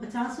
50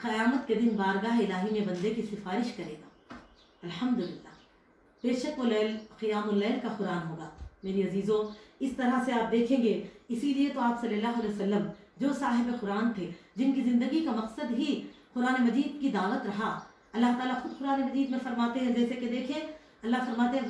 قیامت کے دن بارگاہ الہی میں بندے کی سفارش کرے گا۔ الحمدللہ، بے شک وہ لیل قیام اللیل کا قرآن ہوگا۔ میری عزیزوں، اس طرح سے آپ دیکھیں گے، اسی لیے تو آپ صلی اللہ علیہ وسلم جو صاحب قرآن تھے، جن کی زندگی کا مقصد ہی قرآن مجید کی دعوت رہا، اللہ تعالیٰ خود قرآن مجید میں فرماتے ہیں، جیسے کہ دیکھیں اللہ فرماتے ہیں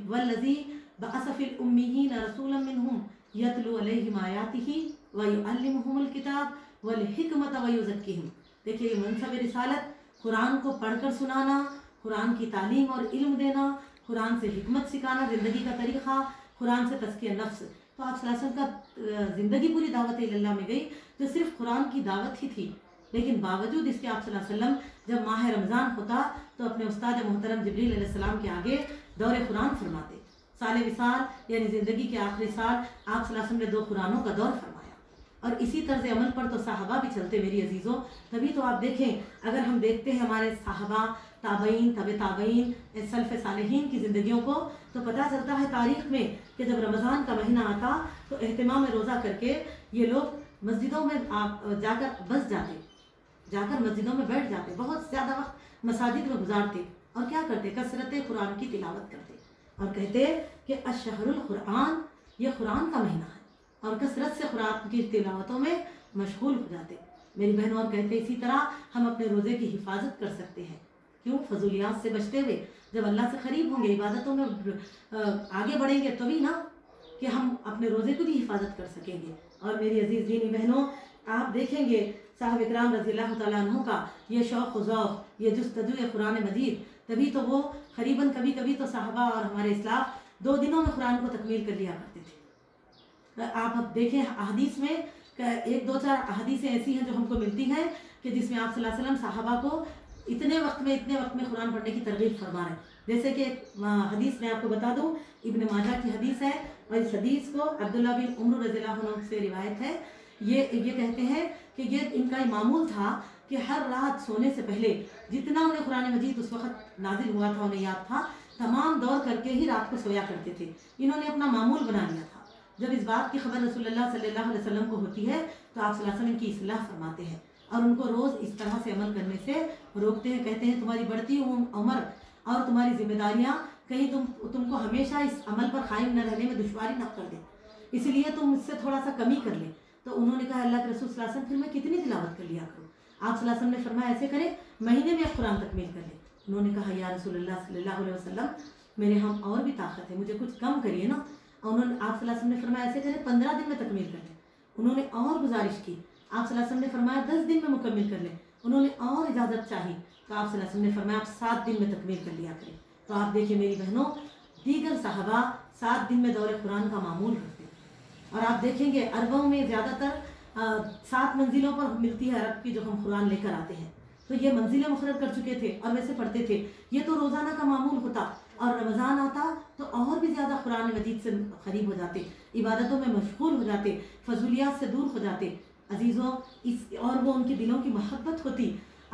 والذی بعث فی الامیین رسولا منہم یتلو علیہم آیاتہ ویعلمہم الکتاب والحکمت ویزکیہم۔ دیکھیے یہ منصب رسالت، قرآن کو پڑھ کر سنانا، قرآن کی تعلیم اور علم دینا، قرآن سے حکمت سکھانا، زندگی کا طریقہ، قرآن سے تزکیہ نفس۔ تو آپ صلی اللہ علیہ وسلم کا زندگی پوری دعوت اللہ میں گئی جو صرف قرآن کی دعوت ہی تھی، لیکن باوجود اس کے آپ صلی اللہ علیہ وسلم جب ماہ رمضان ہوتا تو اپنے استاد محترم جبریل علیہ السلام کے آگے دور قرآن فرماتے۔ سال وصال یعنی زندگی کے آخری سال آپ صلی اللہ علیہ وسلم نے 2 قرآنوں کا دور فرمایا، اور اسی طرز عمل پر تو صحابہ بھی چلتے میری عزیزوں۔ تبھی تو آپ دیکھیں، اگر ہم دیکھتے ہیں ہمارے صحابہ، تابعین، تبع تابعین، سلف صالحین کی زندگیوں کو، تو پتہ چلتا ہے تاریخ میں کہ جب رمضان کا مہینہ آتا تو اہتمام روزہ کر کے یہ لوگ مسجدوں میں جا کر بس جاتے، جا کر مسجدوں میں بیٹھ جاتے، بہت زیادہ وقت مساجد میں گزارتے، اور کیا کرتے؟ کثرت قرآن کی تلاوت کرتے، اور کہتے کہ الشہر القرآن، یہ قرآن کا مہینہ ہے، اور کثرت سے قرآن کی تلاوتوں میں مشغول ہو جاتے میری بہنوں۔ اور کہتے اسی طرح ہم اپنے روزے کی حفاظت کر سکتے ہیں، کیوں؟ فضولیات سے بچتے ہوئے، جب اللہ سے قریب ہوں گے، عبادتوں میں آگے بڑھیں گے تبھی نا کہ ہم اپنے روزے کو بھی حفاظت کر سکیں گے۔ اور میری عزیز دینی بہنوں، آپ دیکھیں گے صاحب اکرام رضی اللہ تعالیٰ عنہ کا یہ شوق و ذوق، یہ جستجو قرآن مجید، تبھی تو وہ قریباً کبھی کبھی تو صحابہ اور ہمارے اسلاف 2 دنوں میں قرآن کو تکمیل کر لیا کرتے تھے۔ آپ اب دیکھیں احادیث میں 1-2-4 احادیثیں ایسی ہیں جو ہم کو ملتی ہیں کہ جس میں آپ صلی اللہ علیہ وسلم صحابہ کو اتنے وقت میں قرآن پڑھنے کی ترغیب فرما رہے ہیں۔ جیسے کہ ایک حدیث میں آپ کو بتا دوں، ابن ماجہ کی حدیث ہے، اور اس حدیث کو عبداللہ بن عمر رضی اللہ عنہ سے روایت ہے۔ یہ کہتے ہیں کہ یہ ان کا معمول تھا کہ ہر رات سونے سے پہلے جتنا انہیں قرآن مجید اس وقت نازل ہوا تھا، انہیں یاد تھا، تمام دور کر کے ہی رات کو سویا کرتے تھے۔ انہوں نے اپنا معمول بنا لیا تھا۔ جب اس بات کی خبر رسول اللہ صلی اللہ علیہ وسلم کو ہوتی ہے تو آپ صلی اللہ علیہ وسلم کی اصلاح فرماتے ہیں اور ان کو روز اس طرح سے عمل کرنے سے روکتے ہیں۔ کہتے ہیں تمہاری بڑھتی عمر اور تمہاری ذمہ داریاں کہیں تم کو ہمیشہ اس عمل پر قائم نہ رہنے میں دشواری نہ کر دیں، اس لیے تم اس سے تھوڑا سا کمی کر لیں۔ تو انہوں نے کہا اللہ کے رسول صلی اللہ علیہ وسلم پھر میں کتنی تلاوت کر لیا کروں؟ آپ صلی اللہ علیہ وسلم نے فرمایا ایسے کریں مہینے میں ایک قرآن تکمیل کر لیں۔ انہوں نے کہا یا رسول اللہ صلی اللہ علیہ وسلم میرے ہم اور بھی طاقت ہے، مجھے کچھ کم کریے نا۔ انہوں نے آپ صلی اللہ علیہ وسلم نے فرمایا ایسے کریں 15 دن میں تکمیل کر لیں۔ انہوں نے اور گزارش کی، آپ صلی اللہ علیہ وسلم نے فرمایا 10 دن میں مکمل کر لیں۔ انہوں نے اور اجازت چاہی تو آپ صلی اللہ علیہ وسلم نے فرمایا آپ 7 دن میں تکمیل کر لیا کریں۔ تو آپ دیکھیں میری بہنوں، دیگر صحابہ 7 دن میں دور قرآن کا معمول رکھتے ہیں، اور آپ دیکھیں گے عربوں میں زیادہ تر 7 منزلوں پر ملتی ہے عرب کی جو ہم قرآن لے کر آتے ہیں، تو یہ منزلیں مقرر کر چکے تھے اور ویسے پڑھتے تھے۔ یہ تو روزانہ کا معمول ہوتا، اور رمضان آتا تو اور بھی زیادہ قرآن مجید سے قریب ہو جاتے، عبادتوں میں مشغول ہو جاتے، فضولیات سے دور ہو جاتے۔ عزیزوں، اور وہ ان کے دلوں کی محبت ہوتی۔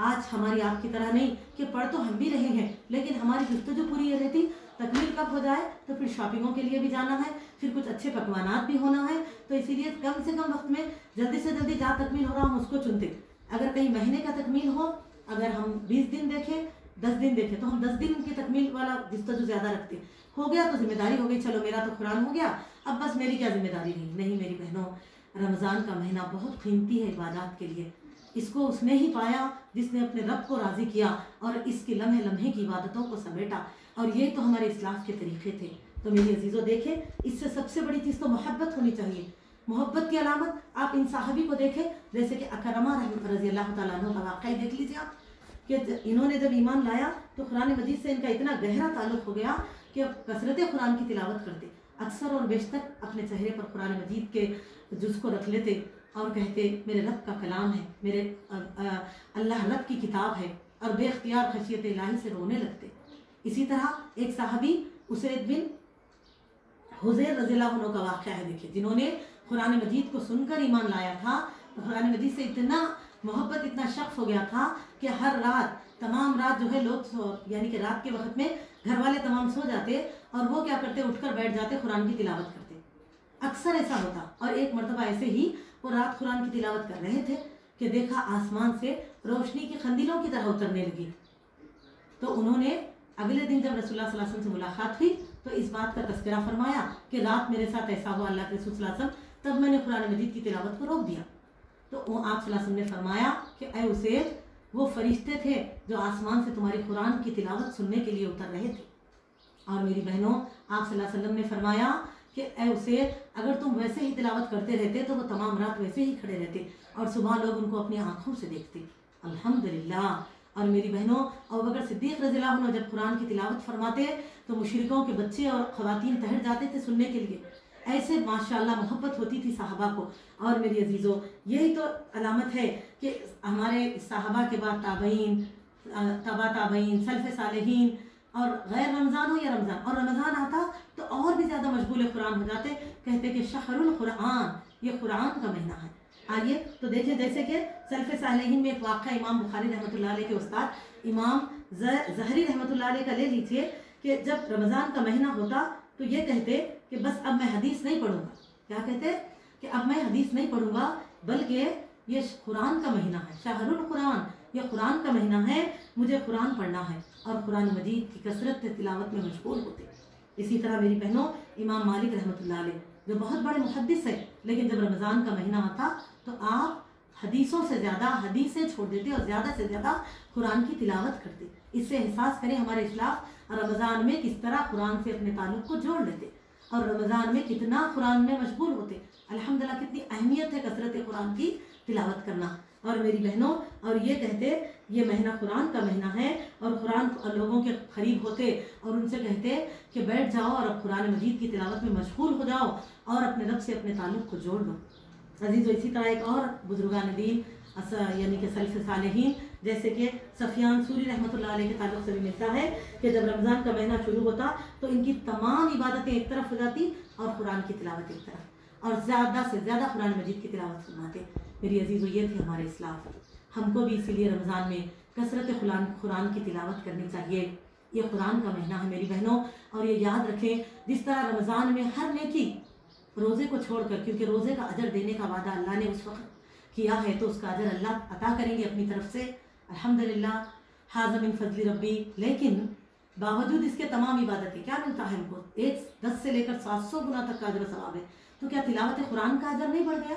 آج ہماری آپ کی طرح نہیں کہ پڑھ تو ہم بھی رہے ہیں، لیکن ہماری جستجو پوری یہ رہتی تکمیل کب ہو جائے تو پھر شاپنگوں کے لیے بھی جانا ہے، پھر کچھ اچھے پکوانات بھی ہونا ہے، تو اسی لیے کم سے کم وقت میں جلدی سے جلدی جہاں تکمیل ہو رہا ہم اس کو چنتے۔ اگر کہیں مہینے کا تکمیل ہو، اگر ہم 20 دن دیکھیں 10 دن دیکھیں تو ہم 10 دن کی تکمیل والا جستجو زیادہ رکھتے۔ ہو گیا تو ذمہ داری ہو گئی، چلو میرا تو قرآن ہو گیا، اب بس میری کیا ذمہ داری رہی؟ نہیں میری بہنوں، رمضان کا مہینہ بہت قیمتی ہے عبادات کے لیے۔ اس کو اس نے ہی پایا جس نے اپنے رب کو راضی کیا اور اس کے لمحے لمحے کی عبادتوں کو سمیٹا، اور یہ تو ہمارے اسلاف کے طریقے تھے۔ تو میری عزیزوں دیکھیں، اس سے سب سے بڑی چیز تو محبت ہونی چاہیے۔ محبت کی علامت آپ ان صحابی کو دیکھیں، جیسے کہ اکرمہ رضی اللہ تعالیٰ عنہ کا واقعہ دیکھ لیجیے آپ، کہ انہوں نے جب ایمان لایا تو قرآن مجید سے ان کا اتنا گہرا تعلق ہو گیا کہ کثرت قرآن کی تلاوت کرتے، اکثر اور بیشتر اپنے چہرے پر قرآن مجید کے جز کو رکھ لیتے اور کہتے میرے رب کا کلام ہے، میرے اللہ رب کی کتاب ہے، اور بے اختیار خشیت الہی سے رونے لگتے۔ اسی طرح ایک صحابی اسید بن حضیر رضی اللہ عنہ کا واقعہ ہے، دیکھیں جنہوں نے قرآن مجید کو سن کر ایمان لایا تھا، قرآن مجید سے اتنا محبت، اتنا شغف ہو گیا تھا کہ ہر رات، تمام رات جو ہے لوگ یعنی کہ رات کے وقت میں گھر والے تمام سو جاتے اور وہ کیا کرتے، اٹھ کر بیٹھ جاتے، قرآن کی تلاوت کرتے۔ اکثر ایسا ہوتا، اور ایک مرتبہ ایسے ہی وہ رات قرآن کی تلاوت کر رہے تھے کہ دیکھا آسمان سے روشنی کی قندیلوں کی طرح اترنے لگی۔ تو انہوں نے اگلے دن جب رسول اللہ صلی اللہ علیہ وسلم سے ملاقات ہوئی تو اس بات کا تذکرہ فرمایا کہ رات میرے ساتھ ایسا ہوا اللہ کے رسول صلی اللہ علیہ وسلم، تب میں نے قرآن مجید کی تلاوت کو روک دیا۔ تو آپ صلی اللہ علیہ وسلم نے فرمایا کہ اے اسید، وہ فرشتے تھے جو آسمان سے تمہاری قرآن کی تلاوت سننے کے لیے اتر رہے تھے۔ اور میری بہنوں، آپ صلی اللہ علیہ وسلم نے فرمایا کہ اے اسید، اگر تم ویسے ہی تلاوت کرتے رہتے تو وہ تمام رات ویسے ہی کھڑے رہتے اور صبح لوگ ان کو اپنی آنکھوں سے دیکھتے۔ الحمدللہ۔ اور میری بہنوں، ابوبکر صدیق رضی اللہ عنہ جب قرآن کی تلاوت فرماتے تو مشرکوں کے بچے اور خواتین ٹہر جاتے تھے سننے کے لیے۔ ایسے ماشاءاللہ محبت ہوتی تھی صحابہ کو۔ اور میری عزیزوں، یہی تو علامت ہے کہ ہمارے صحابہ کے بعد تابعین، تبع تابعین، سلف صالحین، اور غیر رمضان ہو یا رمضان، اور رمضان آتا تو اور بھی زیادہ مشغول قرآن ہو جاتے، کہتے کہ شہر القرآن، یہ قرآن کا مہینہ ہے۔ آئیے تو دیکھیں، جیسے کہ سلف صالحین میں ایک واقعہ امام بخاری رحمۃ اللہ علیہ کے استاد امام زہری رحمۃ اللہ علیہ کا لے لیجیے کہ جب رمضان کا مہینہ ہوتا تو یہ کہتے کہ بس اب میں حدیث نہیں پڑھوں گا۔ کیا کہتے کہ اب میں حدیث نہیں پڑھوں گا، بلکہ یہ قرآن کا مہینہ ہے، شہر القرآن، یہ قرآن کا مہینہ ہے، مجھے قرآن پڑھنا ہے، اور قرآن مجید کی کثرت تلاوت میں مشغول ہوتے۔ اسی طرح میری بہنوں، امام مالک رحمۃ اللہ علیہ جو بہت بڑے محدث ہے، لیکن جب رمضان کا مہینہ آتا تو آپ حدیثوں سے زیادہ حدیثیں چھوڑ دیتے اور زیادہ سے زیادہ قرآن کی تلاوت کرتے۔ اس سے احساس کریں ہمارے اسلاف رمضان میں کس طرح قرآن سے اپنے تعلق کو جوڑ لیتے، اور رمضان میں کتنا قرآن میں مشغول ہوتے۔ الحمدللہ کتنی اہمیت ہے کثرت قرآن کی تلاوت کرنا۔ اور میری بہنوں، اور یہ کہتے یہ مہینہ قرآن کا مہینہ ہے، اور قرآن لوگوں کے قریب ہوتے اور ان سے کہتے کہ بیٹھ جاؤ اور اب قرآن مجید کی تلاوت میں مشغول ہو جاؤ اور اپنے رب سے اپنے تعلق کو جوڑ لو۔ عزیزو، اسی طرح ایک اور بزرگان دین یعنی کہ سلف صالحین جیسے کہ سفیان ثوری رحمۃ اللہ علیہ کے تعلق سے بھی ملتا ہے کہ جب رمضان کا مہینہ شروع ہوتا تو ان کی تمام عبادتیں ایک طرف ہو جاتی اور قرآن کی تلاوت ایک طرف، اور زیادہ سے زیادہ قرآن مجید کی تلاوت فرماتے۔ میری عزیزو، یہ تھے ہمارے اسلاف۔ ہم کو بھی اسی لیے رمضان میں کثرت قرآن کی تلاوت کرنی چاہیے۔ یہ قرآن کا مہینہ ہے میری بہنوں، اور یہ یاد رکھیں جس طرح رمضان میں ہر نیکی روزے کو چھوڑ کر، کیونکہ روزے کا اجر دینے کا وعدہ اللہ نے اس وقت کیا ہے تو اس کا اجر اللہ عطا کریں گے اپنی طرف سے، الحمدللہ، ھذا من فضل ربی۔ لیکن باوجود اس کے تمام عبادتیں کیا ملتا ہے ہم کو؟ 10 سے لے کر 700 گنا تک کا اجر و ثواب ہے۔ تو کیا تلاوت قرآن کا اجر نہیں بڑھ گیا؟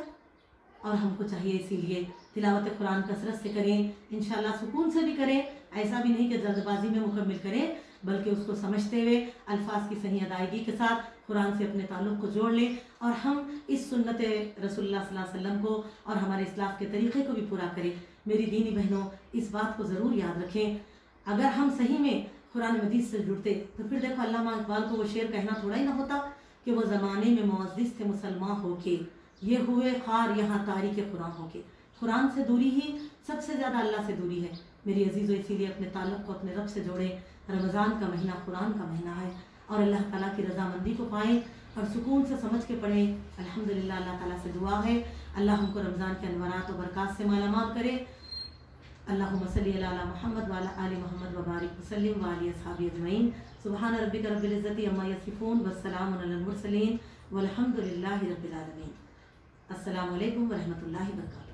اور ہم کو چاہیے اسی لیے تلاوت قرآن کثرت سے کریں، انشاءاللہ سکون سے بھی کریں، ایسا بھی نہیں کہ جلد بازی میں مکمل کریں، بلکہ اس کو سمجھتے ہوئے الفاظ کی صحیح ادائیگی کے ساتھ قرآن سے اپنے تعلق کو جوڑ لیں، اور ہم اس سنت رسول اللہ صلی اللہ علیہ وسلم کو اور ہمارے اسلاف کے طریقے کو بھی پورا کریں۔ میری دینی بہنوں، اس بات کو ضرور یاد رکھیں، اگر ہم صحیح میں قرآن مجید سے جڑتے تو پھر دیکھو علامہ اقبال کو وہ شعر کہنا تھوڑا ہی نہ ہوتا کہ وہ زمانے میں معزز تھے مسلمان ہو کے، یہ ہوئے خار یہاں تاریخ قرآن ہو کے۔ قرآن سے دوری ہی سب سے زیادہ اللہ سے دوری ہے میری عزیزو، اسی لیے اپنے تعلق کو اپنے رب سے جوڑیں۔ رمضان کا مہینہ قرآن کا مہینہ ہے، اور اللہ تعالیٰ کی رضامندی کو پائیں اور سکون سے سمجھ کے پڑھیں۔ الحمدللہ اللہ تعالیٰ سے دعا ہے اللہ ہم کو رمضان کے انوارات و برکات سے مالا مال کرے۔ اللہم صلی علی محمد وعلی آل محمد وبارک وسلم وعلی اصحابہ اجمعین۔ سبحان ربک رب العزت عما یصفون والسلام علی المرسلین والحمدللہ رب العالمین۔ السلام علیکم ورحمۃ اللہ وبرکاتہ۔